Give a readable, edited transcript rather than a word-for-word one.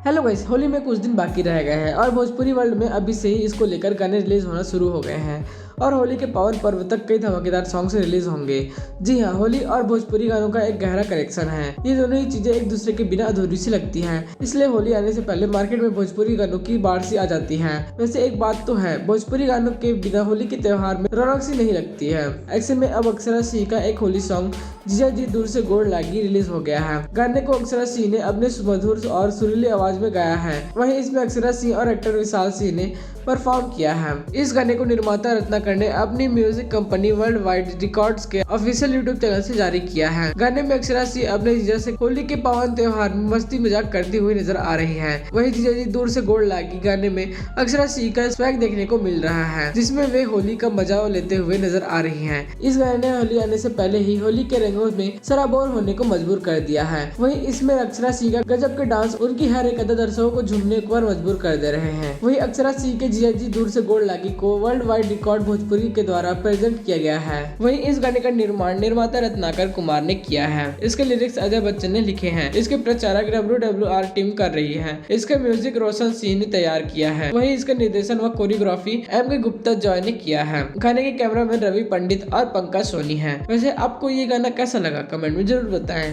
Hello guys, Holi में कुछ दिन बाकी रह गए हैं और भोजपुरी वर्ल्ड में अभी से ही इसको लेकर गाने रिलीज होना शुरू हो गए हैं और होली के पावन पर्व तक कई धमाकेदार सॉन्ग्स रिलीज होंगे। जी हाँ, होली और भोजपुरी गानों का एक गहरा कनेक्शन है। ये दोनों ही चीजें एक दूसरे के बिना अधूरी सी लगती हैं, इसलिए होली आने से पहले मार्केट में भोजपुरी गानों की बाढ़ सी आ जाती है। वैसे एक बात तो है, भोजपुरी गानों के बिना होली के त्योहार में रौनक सी नहीं लगती है। ऐसे में अब अक्षरा सिंह का एक होली सॉन्ग जीजा जी दूर से गोड़ लागी रिलीज हो गया है। गाने को अक्षरा सिंह ने अपने सुमधुर और सुरीली आवाज में गाया है। वहीं इसमें अक्षरा सिंह और एक्टर विशाल सिंह ने परफॉर्म किया है। इस गाने को निर्माता रत्नाकर ने अपनी music company world wide records के ऑफिशियल यूट्यूब चैनल से जारी किया है। गाने में अक्षरा सिंह अपने जीजा से होली के पावन त्योहार में मस्ती मजाक करती हुई नजर आ रही है। वहीं जीजा जी दूर से गोड़ लागी गाने में अक्षरा सिंह का स्वैग देखने को मिल रहा है, जिसमें वे होली का मजा लेते हुए नजर आ रही है। इस गाने ने होली आने से पहले ही होली के रंगों में सराबोर होने को मजबूर कर दिया है। वहीं इसमें अक्षरा सिंह का गजब के डांस उनकी हर एक अदा दर्शकों को झूमने पर मजबूर कर दे रहे हैं। वहीं अक्षरा सिंह के जीजा जी दूर से गोड़ लागी को वर्ल्ड वाइड रिकॉर्ड भोजपुरी के द्वारा प्रेजेंट किया गया है। वहीं इस गाने का निर्माण निर्माता रत्नाकर कुमार ने किया है। इसके लिरिक्स अजय बच्चन ने लिखे हैं। इसके प्रचारक WWR टीम कर रही है। इसका म्यूजिक रोशन सिंह ने तैयार किया है। वहीं इसका निर्देशन व कोरियोग्राफी MK गुप्ता जॉय ने किया है। गाने के कैमरामैन रवि पंडित और पंकज सोनी है। वैसे आपको ये गाना कैसा लगा, कमेंट में जरूर बताएं।